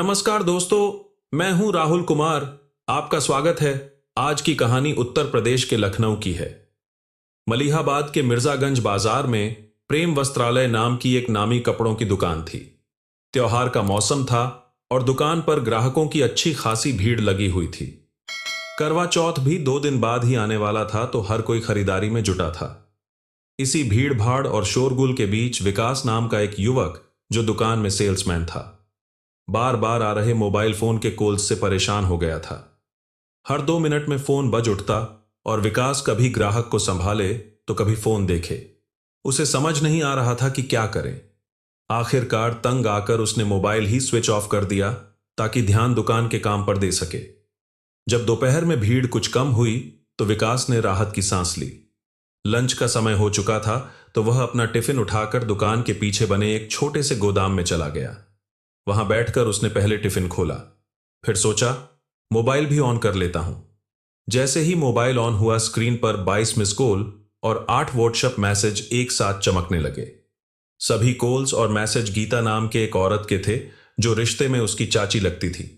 नमस्कार दोस्तों, मैं हूं राहुल कुमार। आपका स्वागत है। आज की कहानी उत्तर प्रदेश के लखनऊ की है। मलिहाबाद के मिर्जागंज बाजार में प्रेम वस्त्रालय नाम की एक नामी कपड़ों की दुकान थी। त्योहार का मौसम था और दुकान पर ग्राहकों की अच्छी खासी भीड़ लगी हुई थी। करवा चौथ भी 2 दिन बाद ही आने वाला था, तो हर कोई खरीदारी में जुटा था। इसी भीड़ भाड़ और शोरगुल के बीच विकास नाम का एक युवक, जो दुकान में सेल्समैन था, बार बार आ रहे मोबाइल फोन के कॉल्स से परेशान हो गया था। हर 2 मिनट में फोन बज उठता और विकास कभी ग्राहक को संभाले तो कभी फोन देखे। उसे समझ नहीं आ रहा था कि क्या करे। आखिरकार तंग आकर उसने मोबाइल ही स्विच ऑफ कर दिया ताकि ध्यान दुकान के काम पर दे सके। जब दोपहर में भीड़ कुछ कम हुई तो विकास ने राहत की सांस ली। लंच का समय हो चुका था, तो वह अपना टिफिन उठाकर दुकान के पीछे बने एक छोटे से गोदाम में चला गया। वहां बैठकर उसने पहले टिफिन खोला, फिर सोचा मोबाइल भी ऑन कर लेता हूं। जैसे ही मोबाइल ऑन हुआ, स्क्रीन पर 22 मिस कॉल और 8 व्हाट्सएप मैसेज एक साथ चमकने लगे। सभी कॉल्स और मैसेज गीता नाम के एक औरत के थे, जो रिश्ते में उसकी चाची लगती थी।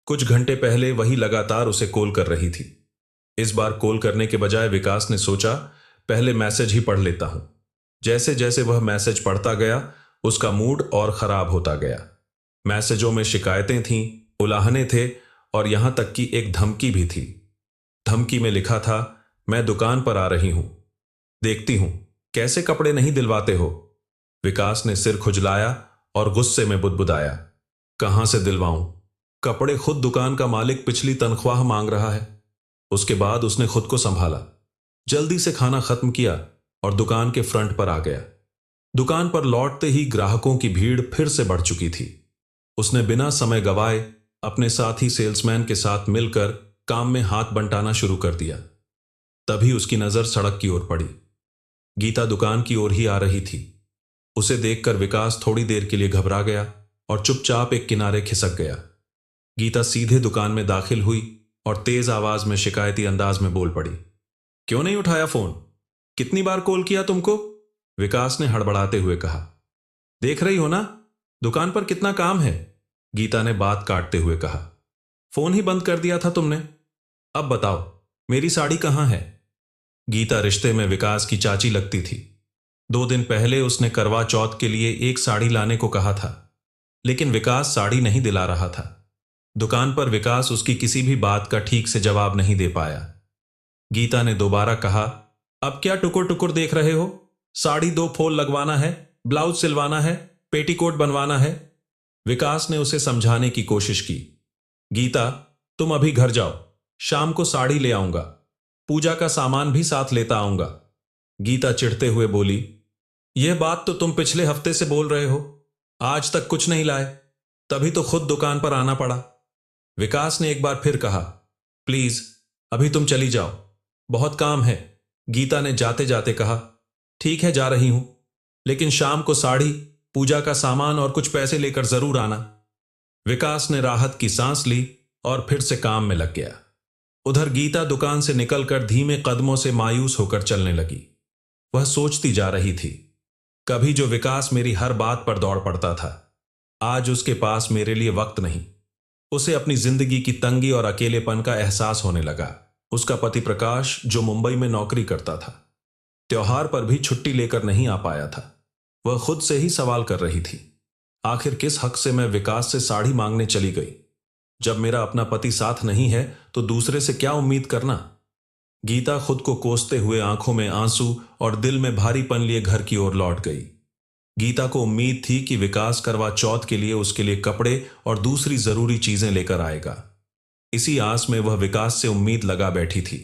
कुछ घंटे पहले वही लगातार उसे कॉल कर रही थी। इस बार कॉल करने के बजाय विकास ने सोचा पहले मैसेज ही पढ़ लेता हूं। जैसे जैसे वह मैसेज पढ़ता गया, उसका मूड और खराब होता गया। मैसेजों में शिकायतें थीं, उलाहने थे और यहां तक कि एक धमकी भी थी। धमकी में लिखा था, मैं दुकान पर आ रही हूं, देखती हूं कैसे कपड़े नहीं दिलवाते हो। विकास ने सिर खुजलाया और गुस्से में बुदबुदाया, कहां से दिलवाऊं? कपड़े खुद दुकान का मालिक पिछली तनख्वाह मांग रहा है। उसके बाद उसने खुद को संभाला, जल्दी से खाना खत्म किया और दुकान के फ्रंट पर आ गया। दुकान पर लौटते ही ग्राहकों की भीड़ फिर से बढ़ चुकी थी। उसने बिना समय गवाए अपने साथी सेल्समैन के साथ मिलकर काम में हाथ बंटाना शुरू कर दिया। तभी उसकी नजर सड़क की ओर पड़ी। गीता दुकान की ओर ही आ रही थी। उसे देखकर विकास थोड़ी देर के लिए घबरा गया और चुपचाप एक किनारे खिसक गया। गीता सीधे दुकान में दाखिल हुई और तेज आवाज में शिकायती अंदाज में बोल पड़ी, क्यों नहीं उठाया फोन? कितनी बार कॉल किया तुमको? विकास ने हड़बड़ाते हुए कहा, देख रही हो ना दुकान पर कितना काम है। गीता ने बात काटते हुए कहा, फोन ही बंद कर दिया था तुमने। अब बताओ मेरी साड़ी कहां है? गीता रिश्ते में विकास की चाची लगती थी। 2 दिन पहले उसने करवा चौथ के लिए एक साड़ी लाने को कहा था, लेकिन विकास साड़ी नहीं दिला रहा था। दुकान पर विकास उसकी किसी भी बात का ठीक से जवाब नहीं दे पाया। गीता ने दोबारा कहा, अब क्या टुकुर टुकुर देख रहे हो? साड़ी 2 फॉल लगवाना है, ब्लाउज सिलवाना है, पेटीकोट बनवाना है। विकास ने उसे समझाने की कोशिश की, गीता तुम अभी घर जाओ, शाम को साड़ी ले आऊंगा, पूजा का सामान भी साथ लेता आऊंगा। गीता चिढ़ते हुए बोली, यह बात तो तुम पिछले हफ्ते से बोल रहे हो, आज तक कुछ नहीं लाए, तभी तो खुद दुकान पर आना पड़ा। विकास ने एक बार फिर कहा, प्लीज अभी तुम चली जाओ, बहुत काम है। गीता ने जाते जाते कहा, ठीक है जा रही हूं, लेकिन शाम को साड़ी, पूजा का सामान और कुछ पैसे लेकर जरूर आना। विकास ने राहत की सांस ली और फिर से काम में लग गया। उधर गीता दुकान से निकलकर धीमे कदमों से मायूस होकर चलने लगी। वह सोचती जा रही थी, कभी जो विकास मेरी हर बात पर दौड़ पड़ता था, आज उसके पास मेरे लिए वक्त नहीं। उसे अपनी जिंदगी की तंगी और अकेलेपन का एहसास होने लगा। उसका पति प्रकाश, जो मुंबई में नौकरी करता था, त्योहार पर भी छुट्टी लेकर नहीं आ पाया था। वह खुद से ही सवाल कर रही थी, आखिर किस हक से मैं विकास से साड़ी मांगने चली गई? जब मेरा अपना पति साथ नहीं है तो दूसरे से क्या उम्मीद करना? गीता खुद को कोसते हुए आंखों में आंसू और दिल में भारीपन लिए घर की ओर लौट गई। गीता को उम्मीद थी कि विकास करवा चौथ के लिए उसके लिए कपड़े और दूसरी जरूरी चीजें लेकर आएगा। इसी आस में वह विकास से उम्मीद लगा बैठी थी।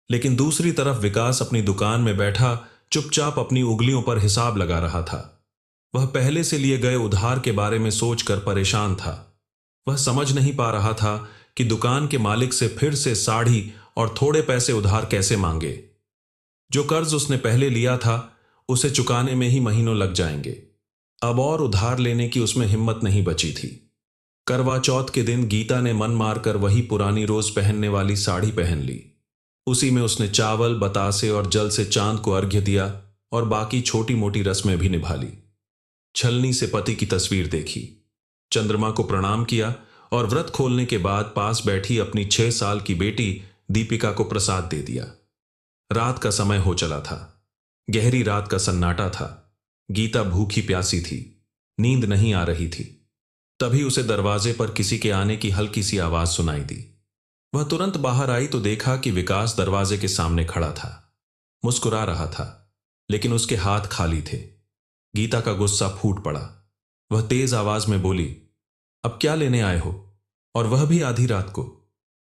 लेकिन दूसरी तरफ विकास अपनी दुकान में बैठा चुपचाप अपनी उंगलियों पर हिसाब लगा रहा था। वह पहले से लिए गए उधार के बारे में सोचकर परेशान था। वह समझ नहीं पा रहा था कि दुकान के मालिक से फिर से साड़ी और थोड़े पैसे उधार कैसे मांगे। जो कर्ज उसने पहले लिया था उसे चुकाने में ही महीनों लग जाएंगे। अब और उधार लेने की उसमें हिम्मत नहीं बची थी। करवा चौथ के दिन गीता ने मन मारकर वही पुरानी रोज पहनने वाली साड़ी पहन ली। उसी में उसने चावल, बतासे और जल से चांद को अर्घ्य दिया और बाकी छोटी मोटी रस्में भी निभा ली। छलनी से पति की तस्वीर देखी, चंद्रमा को प्रणाम किया और व्रत खोलने के बाद पास बैठी अपनी 6 साल की बेटी दीपिका को प्रसाद दे दिया। रात का समय हो चला था। गहरी रात का सन्नाटा था। गीता भूखी प्यासी थी। नींद नहीं आ रही थी। तभी उसे दरवाजे पर किसी के आने की हल्की सी आवाज सुनाई दी। वह तुरंत बाहर आई तो देखा कि विकास दरवाजे के सामने खड़ा था। मुस्कुरा रहा था, लेकिन उसके हाथ खाली थे। गीता का गुस्सा फूट पड़ा। वह तेज आवाज में बोली, अब क्या लेने आए हो, और वह भी आधी रात को?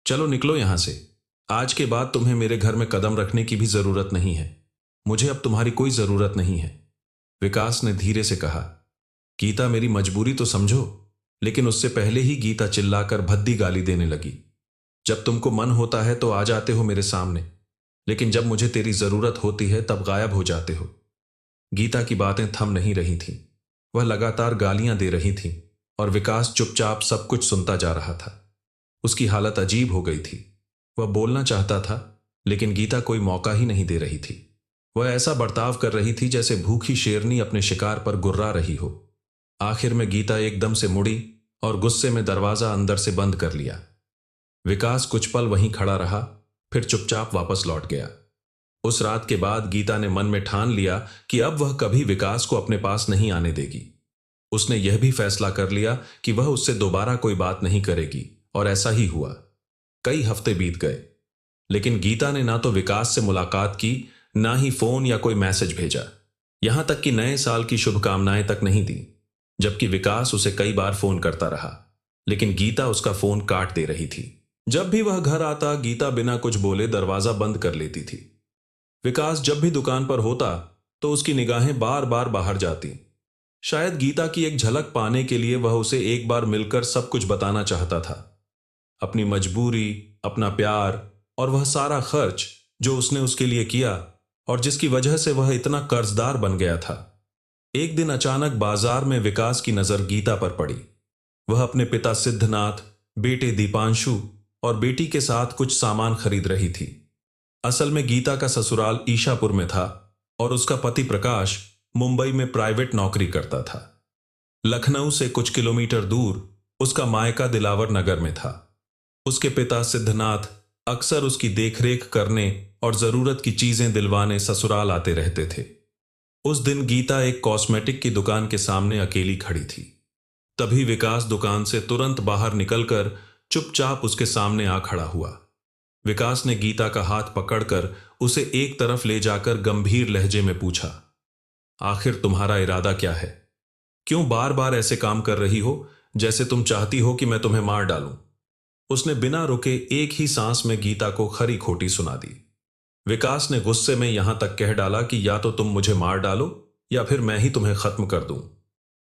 चलो निकलो यहां से। आज के बाद तुम्हें मेरे घर में कदम रखने की भी जरूरत नहीं है। मुझे अब तुम्हारी कोई जरूरत नहीं है। विकास ने धीरे से कहा। गीता, मेरी मजबूरी तो समझो। लेकिन उससे पहले ही गीता चिल्लाकर भद्दी गाली देने लगी। जब तुमको मन होता है तो आ जाते हो मेरे सामने, लेकिन जब मुझे तेरी जरूरत होती है तब गायब हो जाते हो। गीता की बातें थम नहीं रही थीं। वह लगातार गालियां दे रही थी और विकास चुपचाप सब कुछ सुनता जा रहा था। उसकी हालत अजीब हो गई थी। वह बोलना चाहता था, लेकिन गीता कोई मौका ही नहीं दे रही थी। वह ऐसा बर्ताव कर रही थी जैसे भूखी शेरनी अपने शिकार पर गुर्रा रही हो। आखिर में गीता एकदम से मुड़ी और गुस्से में दरवाजा अंदर से बंद कर लिया। विकास कुछ पल वहीं खड़ा रहा, फिर चुपचाप वापस लौट गया। उस रात के बाद गीता ने मन में ठान लिया कि अब वह कभी विकास को अपने पास नहीं आने देगी। उसने यह भी फैसला कर लिया कि वह उससे दोबारा कोई बात नहीं करेगी, और ऐसा ही हुआ। कई हफ्ते बीत गए, लेकिन गीता ने ना तो विकास से मुलाकात की, ना ही फोन या कोई मैसेज भेजा। यहां तक कि नए साल की शुभकामनाएं तक नहीं दी। जबकि विकास उसे कई बार फोन करता रहा, लेकिन गीता उसका फोन काट दे रही थी। जब भी वह घर आता, गीता बिना कुछ बोले दरवाजा बंद कर लेती थी। विकास जब भी दुकान पर होता तो उसकी निगाहें बार बार बाहर जाती। शायद गीता की एक झलक पाने के लिए वह उसे एक बार मिलकर सब कुछ बताना चाहता था। अपनी मजबूरी, अपना प्यार और वह सारा खर्च जो उसने उसके लिए किया और जिसकी वजह से वह इतना कर्जदार बन गया था। एक दिन अचानक बाजार में विकास की नजर गीता पर पड़ी। वह अपने पिता सिद्धनाथ, बेटे दीपांशु और बेटी के साथ कुछ सामान खरीद रही थी। असल में गीता का ससुराल ईशापुर में था और उसका पति प्रकाश मुंबई में प्राइवेट नौकरी करता था। लखनऊ से कुछ किलोमीटर दूर उसका मायका दिलावर नगर में था। उसके पिता सिद्धनाथ अक्सर उसकी देखरेख करने और जरूरत की चीजें दिलवाने ससुराल आते रहते थे। उस दिन गीता एक कॉस्मेटिक की दुकान के सामने अकेली खड़ी थी। तभी विकास दुकान से तुरंत बाहर निकलकर चुपचाप उसके सामने आ खड़ा हुआ। विकास ने गीता का हाथ पकड़कर उसे एक तरफ ले जाकर गंभीर लहजे में पूछा, आखिर तुम्हारा इरादा क्या है? क्यों बार बार ऐसे काम कर रही हो जैसे तुम चाहती हो कि मैं तुम्हें मार डालूं? उसने बिना रुके एक ही सांस में गीता को खरी खोटी सुना दी। विकास ने गुस्से में यहां तक कह डाला कि या तो तुम मुझे मार डालो या फिर मैं ही तुम्हें खत्म कर दूं।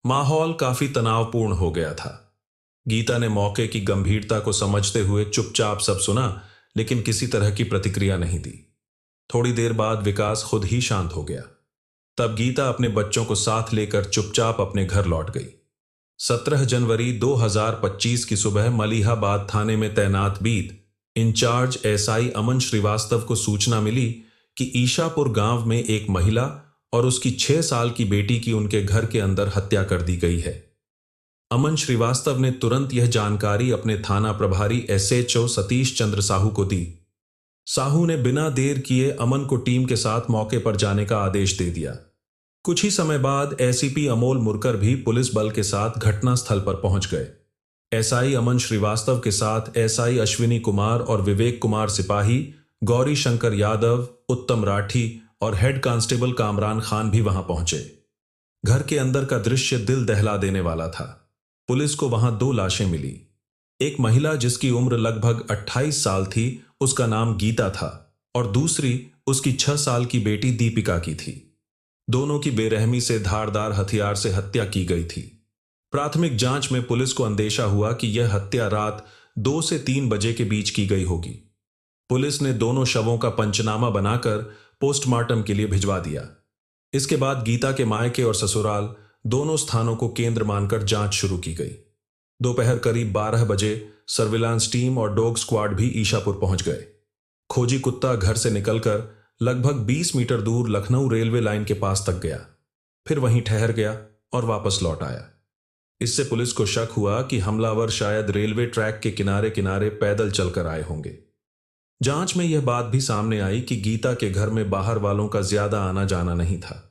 माहौल काफी तनावपूर्ण हो गया था। गीता ने मौके की गंभीरता को समझते हुए चुपचाप सब सुना, लेकिन किसी तरह की प्रतिक्रिया नहीं दी। थोड़ी देर बाद विकास खुद ही शांत हो गया। तब गीता अपने बच्चों को साथ लेकर चुपचाप अपने घर लौट गई। 17 जनवरी 2025 की सुबह मलिहाबाद थाने में तैनात बीट इंचार्ज एसआई अमन श्रीवास्तव को सूचना मिली कि ईशापुर गांव में एक महिला और उसकी 6 साल की बेटी की उनके घर के अंदर हत्या कर दी गई है। अमन श्रीवास्तव ने तुरंत यह जानकारी अपने थाना प्रभारी एसएचओ सतीश चंद्र साहू को दी। साहू ने बिना देर किए अमन को टीम के साथ मौके पर जाने का आदेश दे दिया। कुछ ही समय बाद एसीपी अमोल मुरकर भी पुलिस बल के साथ घटनास्थल पर पहुंच गए। एसआई अमन श्रीवास्तव के साथ एसआई अश्विनी कुमार और विवेक कुमार सिपाही, गौरी शंकर यादव, उत्तम राठी और हेड कांस्टेबल कामरान खान भी वहां पहुंचे। घर के अंदर का दृश्य दिल दहला देने वाला था। पुलिस को वहां 2 लाशें मिली। एक महिला जिसकी उम्र लगभग 28 साल थी, उसका नाम गीता था, और दूसरी उसकी 6 साल की बेटी दीपिका की थी। दोनों की बेरहमी से धारदार हथियार से हत्या की गई थी। प्राथमिक जांच में पुलिस को अंदेशा हुआ कि यह हत्या रात 2 से 3 बजे के बीच की गई होगी। पुलिस ने दोनों शवों का पंचनामा बनाकर पोस्टमार्टम के लिए भिजवा दिया। इसके बाद गीता के मायके और ससुराल दोनों स्थानों को केंद्र मानकर जांच शुरू की गई। दोपहर करीब 12 बजे सर्विलांस टीम और डॉग स्क्वाड भी ईशापुर पहुंच गए। खोजी कुत्ता घर से निकलकर लगभग 20 मीटर दूर लखनऊ रेलवे लाइन के पास तक गया, फिर वहीं ठहर गया और वापस लौट आया। इससे पुलिस को शक हुआ कि हमलावर शायद रेलवे ट्रैक के किनारे किनारे पैदल चलकर आए होंगे। जांच में यह बात भी सामने आई कि गीता के घर में बाहर वालों का ज्यादा आना जाना नहीं था।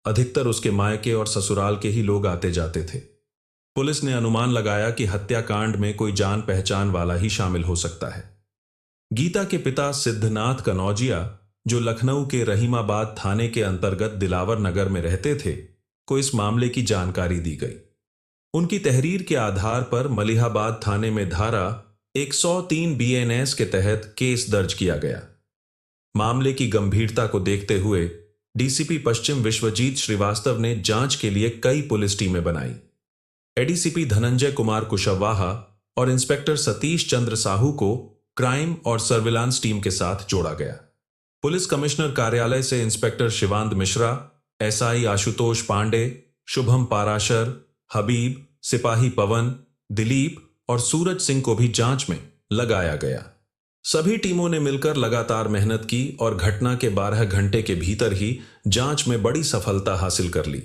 अधिकतर उसके मायके और ससुराल के ही लोग आते जाते थे। पुलिस ने अनुमान लगाया कि हत्याकांड में कोई जान पहचान वाला ही शामिल हो सकता है। गीता के पिता सिद्धनाथ कनौजिया, जो लखनऊ के रहीमाबाद थाने के अंतर्गत दिलावर नगर में रहते थे, को इस मामले की जानकारी दी गई। उनकी तहरीर के आधार पर मलिहाबाद थाने में धारा 103 बीएनएस के तहत केस दर्ज किया गया। मामले की गंभीरता को देखते हुए डीसीपी पश्चिम विश्वजीत श्रीवास्तव ने जांच के लिए कई पुलिस टीमें बनाई। एडीसीपी धनंजय कुमार कुशवाहा और इंस्पेक्टर सतीश चंद्र साहू को क्राइम और सर्विलांस टीम के साथ जोड़ा गया। पुलिस कमिश्नर कार्यालय से इंस्पेक्टर शिवानंद मिश्रा, एसआई आशुतोष पांडे, शुभम पाराशर, हबीब, सिपाही पवन, दिलीप और सूरज सिंह को भी जांच में लगाया गया। सभी टीमों ने मिलकर लगातार मेहनत की और घटना के 12 घंटे के भीतर ही जांच में बड़ी सफलता हासिल कर ली।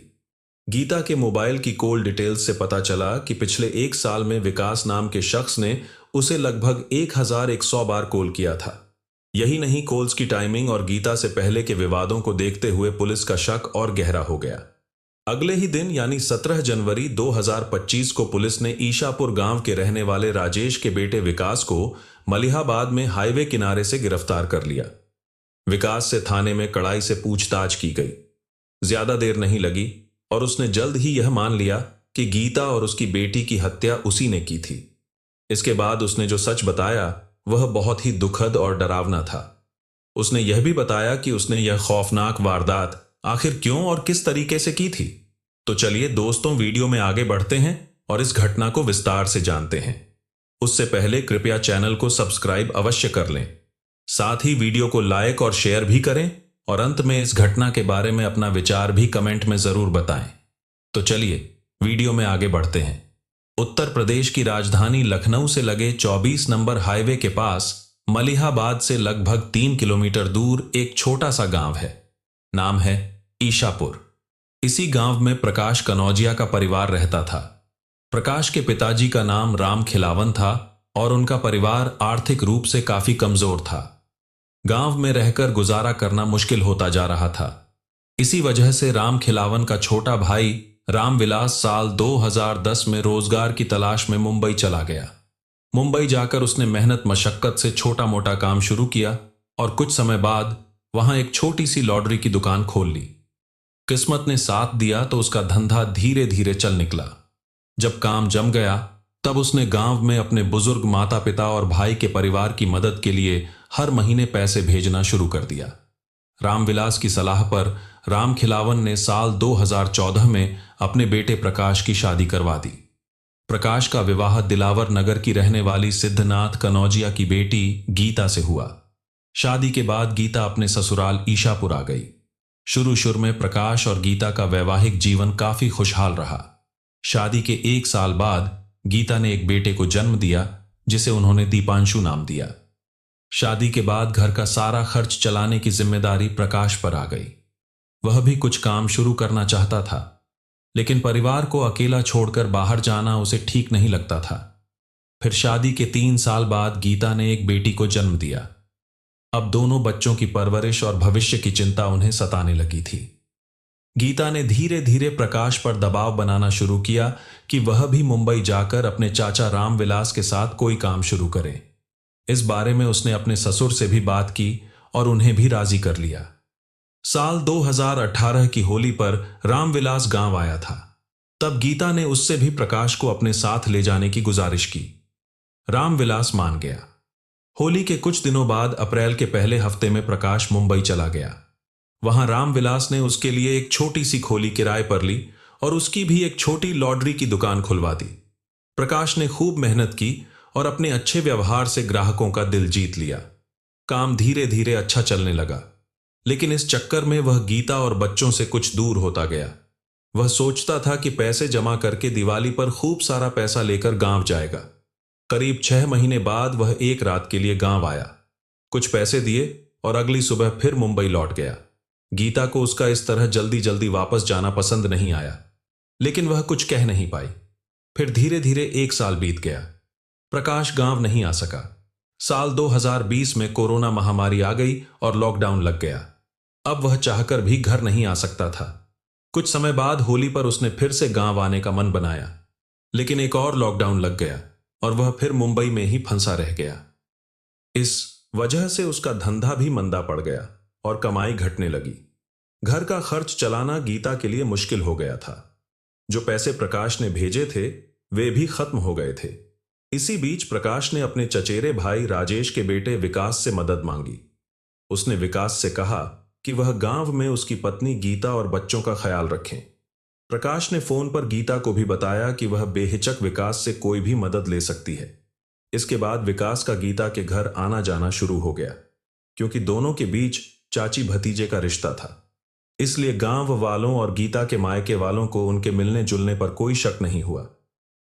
गीता के मोबाइल की कॉल डिटेल्स से पता चला कि पिछले 1 साल में विकास नाम के शख्स ने उसे लगभग 1100 बार कॉल किया था। यही नहीं, कॉल्स की टाइमिंग और गीता से पहले के विवादों को देखते हुए पुलिस का शक और गहरा हो गया। अगले ही दिन यानी 17 जनवरी 2025 को पुलिस ने ईशापुर गांव के रहने वाले राजेश के बेटे विकास को मलिहाबाद में हाईवे किनारे से गिरफ्तार कर लिया। विकास से थाने में कड़ाई से पूछताछ की गई। ज्यादा देर नहीं लगी और उसने जल्द ही यह मान लिया कि गीता और उसकी बेटी की हत्या उसी ने की थी। इसके बाद उसने जो सच बताया वह बहुत ही दुखद और डरावना था। उसने यह भी बताया कि उसने यह खौफनाक वारदात आखिर क्यों और किस तरीके से की थी। तो चलिए दोस्तों, वीडियो में आगे बढ़ते हैं और इस घटना को विस्तार से जानते हैं। उससे पहले कृपया चैनल को सब्सक्राइब अवश्य कर लें। साथ ही वीडियो को लाइक और शेयर भी करें और अंत में इस घटना के बारे में अपना विचार भी कमेंट में जरूर बताएं। तो चलिए वीडियो में आगे बढ़ते हैं। उत्तर प्रदेश की राजधानी लखनऊ से लगे 24 नंबर हाईवे के पास मलिहाबाद से लगभग 3 किलोमीटर दूर एक छोटा सा गांव है। नाम है ईशापुर। इसी गांव में प्रकाश कनौजिया का परिवार रहता था। प्रकाश के पिताजी का नाम राम खिलावन था और उनका परिवार आर्थिक रूप से काफी कमजोर था। गांव में रहकर गुजारा करना मुश्किल होता जा रहा था। इसी वजह से राम खिलावन का छोटा भाई रामविलास साल 2010 में रोजगार की तलाश में मुंबई चला गया। मुंबई जाकर उसने मेहनत मशक्कत से छोटा मोटा काम शुरू किया और कुछ समय बाद वहां एक छोटी सी लॉटरी की दुकान खोल ली। किस्मत ने साथ दिया तो उसका धंधा धीरे धीरे चल निकला। जब काम जम गया तब उसने गांव में अपने बुजुर्ग माता पिता और भाई के परिवार की मदद के लिए हर महीने पैसे भेजना शुरू कर दिया। रामविलास की सलाह पर राम खिलावन ने साल 2014 में अपने बेटे प्रकाश की शादी करवा दी। प्रकाश का विवाह दिलावर नगर की रहने वाली सिद्धनाथ कनौजिया की बेटी गीता से हुआ। शादी के बाद गीता अपने ससुराल ईशापुर आ गई। शुरू में प्रकाश और गीता का वैवाहिक जीवन काफी खुशहाल रहा। शादी के 1 साल बाद गीता ने एक बेटे को जन्म दिया जिसे उन्होंने दीपांशु नाम दिया। शादी के बाद घर का सारा खर्च चलाने की जिम्मेदारी प्रकाश पर आ गई। वह भी कुछ काम शुरू करना चाहता था, लेकिन परिवार को अकेला छोड़कर बाहर जाना उसे ठीक नहीं लगता था। फिर शादी के 3 साल बाद गीता ने एक बेटी को जन्म दिया। अब दोनों बच्चों की परवरिश और भविष्य की चिंता उन्हें सताने लगी थी। गीता ने धीरे धीरे प्रकाश पर दबाव बनाना शुरू किया कि वह भी मुंबई जाकर अपने चाचा रामविलास के साथ कोई काम शुरू करे। इस बारे में उसने अपने ससुर से भी बात की और उन्हें भी राजी कर लिया। साल 2018 की होली पर रामविलास गांव आया था। तब गीता ने उससे भी प्रकाश को अपने साथ ले जाने की गुजारिश की। रामविलास मान गया। होली के कुछ दिनों बाद अप्रैल के पहले हफ्ते में प्रकाश मुंबई चला गया। वहां रामविलास ने उसके लिए एक छोटी सी खोली किराए पर ली और उसकी भी एक छोटी लॉटरी की दुकान खुलवा दी। प्रकाश ने खूब मेहनत की और अपने अच्छे व्यवहार से ग्राहकों का दिल जीत लिया। काम धीरे धीरे अच्छा चलने लगा, लेकिन इस चक्कर में वह गीता और बच्चों से कुछ दूर होता गया। वह सोचता था कि पैसे जमा करके दिवाली पर खूब सारा पैसा लेकर गांव जाएगा। करीब 6 महीने बाद वह एक रात के लिए गांव आया, कुछ पैसे दिए और अगली सुबह फिर मुंबई लौट गया। गीता को उसका इस तरह जल्दी जल्दी वापस जाना पसंद नहीं आया, लेकिन वह कुछ कह नहीं पाई। फिर धीरे धीरे 1 साल बीत गया। प्रकाश गांव नहीं आ सका। साल 2020 में कोरोना महामारी आ गई और लॉकडाउन लग गया। अब वह चाहकर भी घर नहीं आ सकता था। कुछ समय बाद होली पर उसने फिर से गांव आने का मन बनाया, लेकिन एक और लॉकडाउन लग गया और वह फिर मुंबई में ही फंसा रह गया। इस वजह से उसका धंधा भी मंदा पड़ गया और कमाई घटने लगी। घर का खर्च चलाना गीता के लिए मुश्किल हो गया था। जो पैसे प्रकाश ने भेजे थे वे भी खत्म हो गए थे। इसी बीच प्रकाश ने अपने चचेरे भाई राजेश के बेटे विकास से मदद मांगी। उसने विकास से कहा कि वह गांव में उसकी पत्नी गीता और बच्चों का ख्याल रखें। प्रकाश ने फोन पर गीता को भी बताया कि वह बेहिचक विकास से कोई भी मदद ले सकती है। इसके बाद विकास का गीता के घर आना जाना शुरू हो गया, क्योंकि दोनों के बीच चाची भतीजे का रिश्ता था। इसलिए गांव वालों और गीता के मायके वालों को उनके मिलने जुलने पर कोई शक नहीं हुआ।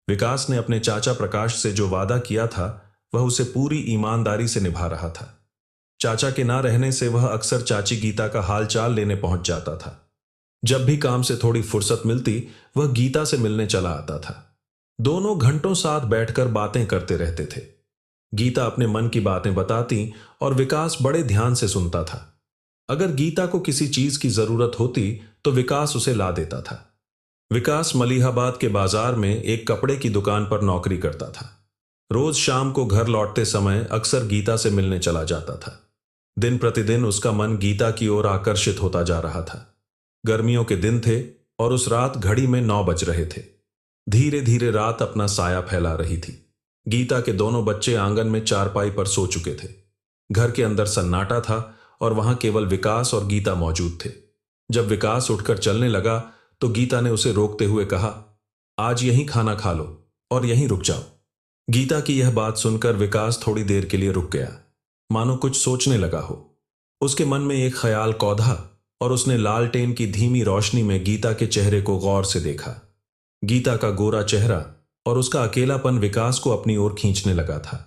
विकास ने अपने चाचा प्रकाश से जो वादा किया था वह उसे पूरी ईमानदारी से निभा रहा था। चाचा के ना रहने से वह अक्सर चाची गीता का हालचाल लेने पहुंच जाता था। जब भी काम से थोड़ी फुर्सत मिलती वह गीता से मिलने चला आता था। दोनों घंटों साथ बैठकर बातें करते रहते थे। गीता अपने मन की बातें बताती और विकास बड़े ध्यान से सुनता था। अगर गीता को किसी चीज की जरूरत होती तो विकास उसे ला देता था। विकास मलिहाबाद के बाजार में एक कपड़े की दुकान पर नौकरी करता था। रोज शाम को घर लौटते समय अक्सर गीता से मिलने चला जाता था। दिन प्रतिदिन उसका मन गीता की ओर आकर्षित होता जा रहा था। गर्मियों के दिन थे और उस रात घड़ी में 9 बज रहे थे। धीरे धीरे रात अपना साया फैला रही थी। गीता के दोनों बच्चे आंगन में चारपाई पर सो चुके थे। घर के अंदर सन्नाटा था और वहां केवल विकास और गीता मौजूद थे। जब विकास उठकर चलने लगा तो गीता ने उसे रोकते हुए कहा, आज यहीं खाना खा लो और यहीं रुक जाओ। गीता की यह बात सुनकर विकास थोड़ी देर के लिए रुक गया, मानो कुछ सोचने लगा हो। उसके मन में एक ख्याल कौधा और उसने लालटेन की धीमी रोशनी में गीता के चेहरे को गौर से देखा। गीता का गोरा चेहरा और उसका अकेलापन विकास को अपनी ओर खींचने लगा था।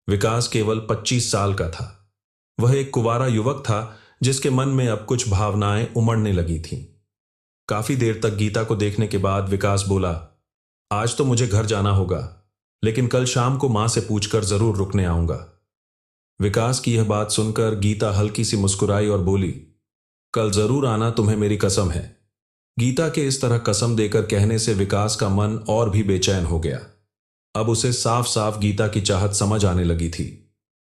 विकास केवल 25 साल का था। वह एक कुंवारा युवक था जिसके मन में अब कुछ भावनाएं उमड़ने लगी थीं। काफी देर तक गीता को देखने के बाद विकास बोला, आज तो मुझे घर जाना होगा, लेकिन कल शाम को मां से पूछकर जरूर रुकने आऊंगा। विकास की यह बात सुनकर गीता हल्की सी मुस्कुराई और बोली, कल जरूर आना, तुम्हें मेरी कसम है। गीता के इस तरह कसम देकर कहने से विकास का मन और भी बेचैन हो गया। अब उसे साफ साफ गीता की चाहत समझ आने लगी थी।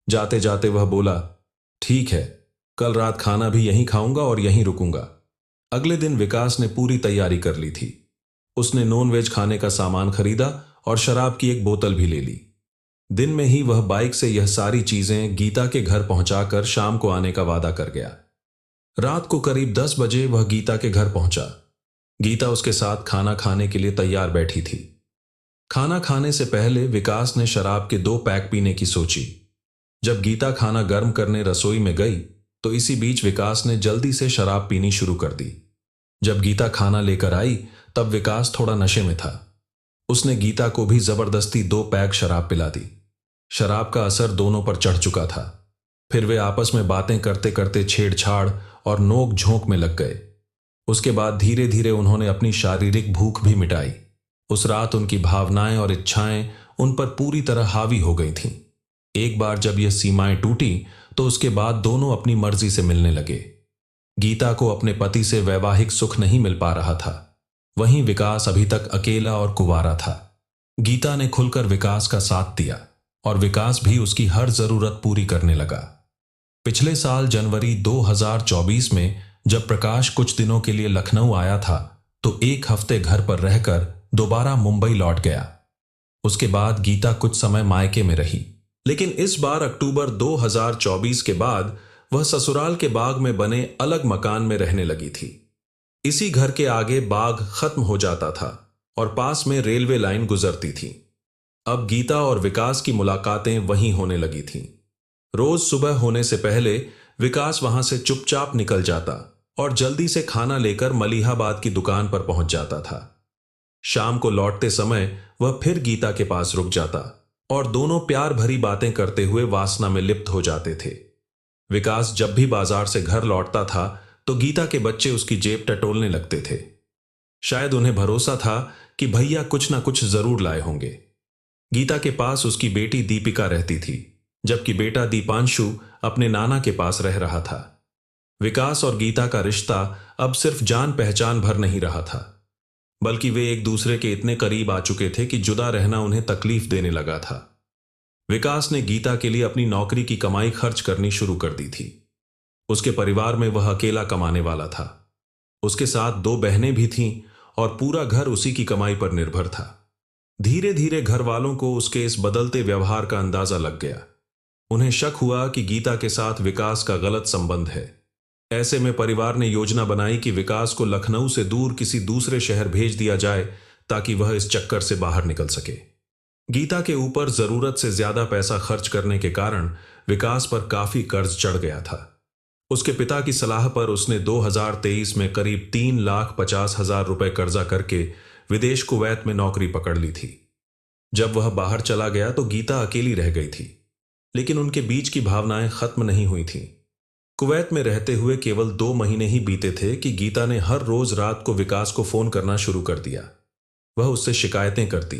जाते जाते वह बोला, ठीक है, कल रात खाना भी यहीं खाऊंगा और यहीं रुकूंगा। अगले दिन विकास ने पूरी तैयारी कर ली थी। उसने नॉनवेज खाने का सामान खरीदा और शराब की एक बोतल भी ले ली। दिन में ही वह बाइक से यह सारी चीजें गीता के घर पहुंचाकर शाम को आने का वादा कर गया। रात को करीब 10 बजे वह गीता के घर पहुंचा। गीता उसके साथ खाना खाने के लिए तैयार बैठी थी। खाना खाने से पहले विकास ने शराब के 2 पैक पीने की सोची। जब गीता खाना गर्म करने रसोई में गई तो इसी बीच विकास ने जल्दी से शराब पीनी शुरू कर दी। जब गीता खाना लेकर आई तब विकास थोड़ा नशे में था। उसने गीता को भी जबरदस्ती 2 पैक शराब पिला दी। शराब का असर दोनों पर चढ़ चुका था। फिर वे आपस में बातें करते करते छेड़छाड़ और नोक झोंक में लग गए। उसके बाद धीरे धीरे उन्होंने अपनी शारीरिक भूख भी मिटाई। उस रात उनकी भावनाएं और इच्छाएं उन पर पूरी तरह हावी हो गई थीं। एक बार जब यह सीमाएं टूटी तो उसके बाद दोनों अपनी मर्जी से मिलने लगे। गीता को अपने पति से वैवाहिक सुख नहीं मिल पा रहा था, वहीं विकास अभी तक अकेला और कुंवारा था। गीता ने खुलकर विकास का साथ दिया और विकास भी उसकी हर जरूरत पूरी करने लगा। पिछले साल जनवरी 2024 में जब प्रकाश कुछ दिनों के लिए लखनऊ आया था तो 1 हफ्ते घर पर रहकर दोबारा मुंबई लौट गया। उसके बाद गीता कुछ समय मायके में रही, लेकिन इस बार अक्टूबर 2024 के बाद वह ससुराल के बाग में बने अलग मकान में रहने लगी थी। इसी घर के आगे बाग खत्म हो जाता था और पास में रेलवे लाइन गुजरती थी। अब गीता और विकास की मुलाकातें वहीं होने लगी थीं। रोज सुबह होने से पहले विकास वहां से चुपचाप निकल जाता और जल्दी से खाना लेकर मलिहाबाद की दुकान पर पहुंच जाता था। शाम को लौटते समय वह फिर गीता के पास रुक जाता और दोनों प्यार भरी बातें करते हुए वासना में लिप्त हो जाते थे। विकास जब भी बाजार से घर लौटता था तो गीता के बच्चे उसकी जेब टटोलने लगते थे। शायद उन्हें भरोसा था कि भैया कुछ ना कुछ जरूर लाए होंगे। गीता के पास उसकी बेटी दीपिका रहती थी, जबकि बेटा दीपांशु अपने नाना के पास रह रहा था। विकास और गीता का रिश्ता अब सिर्फ जान पहचान भर नहीं रहा था, बल्कि वे एक दूसरे के इतने करीब आ चुके थे कि जुदा रहना उन्हें तकलीफ देने लगा था। विकास ने गीता के लिए अपनी नौकरी की कमाई खर्च करनी शुरू कर दी थी। उसके परिवार में वह अकेला कमाने वाला था। उसके साथ 2 बहनें भी थीं और पूरा घर उसी की कमाई पर निर्भर था। धीरे धीरे घर वालों को उसके इस बदलते व्यवहार का अंदाजा लग गया। उन्हें शक हुआ कि गीता के साथ विकास का गलत संबंध है। ऐसे में परिवार ने योजना बनाई कि विकास को लखनऊ से दूर किसी दूसरे शहर भेज दिया जाए ताकि वह इस चक्कर से बाहर निकल सके। गीता के ऊपर जरूरत से ज्यादा पैसा खर्च करने के कारण विकास पर काफी कर्ज चढ़ गया था। उसके पिता की सलाह पर उसने 2023 में करीब 3,50,000 रुपए कर्जा करके विदेश कुवैत में नौकरी पकड़ ली थी। जब वह बाहर चला गया तो गीता अकेली रह गई थी, लेकिन उनके बीच की भावनाएं खत्म नहीं हुई थीं। कुवैत में रहते हुए केवल 2 महीने ही बीते थे कि गीता ने हर रोज रात को विकास को फोन करना शुरू कर दिया। वह उससे शिकायतें करती,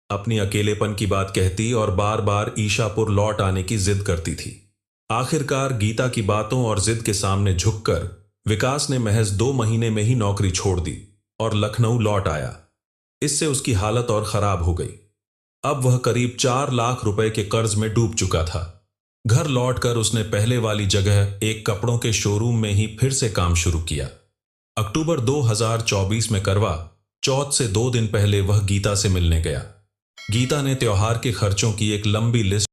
अपनी अकेलेपन की बात कहती और बार बार ईशापुर लौट आने की जिद करती थी। आखिरकार गीता की बातों और जिद के सामने झुककर विकास ने महज 2 महीने में ही नौकरी छोड़ दी और लखनऊ लौट आया। इससे उसकी हालत और खराब हो गई। अब वह करीब 4 लाख रुपए के कर्ज में डूब चुका था। घर लौटकर उसने पहले वाली जगह एक कपड़ों के शोरूम में ही फिर से काम शुरू किया। अक्टूबर 2024 में करवा चौथ से 2 दिन पहले वह गीता से मिलने गया। गीता ने त्योहार के खर्चों की एक लंबी लिस्ट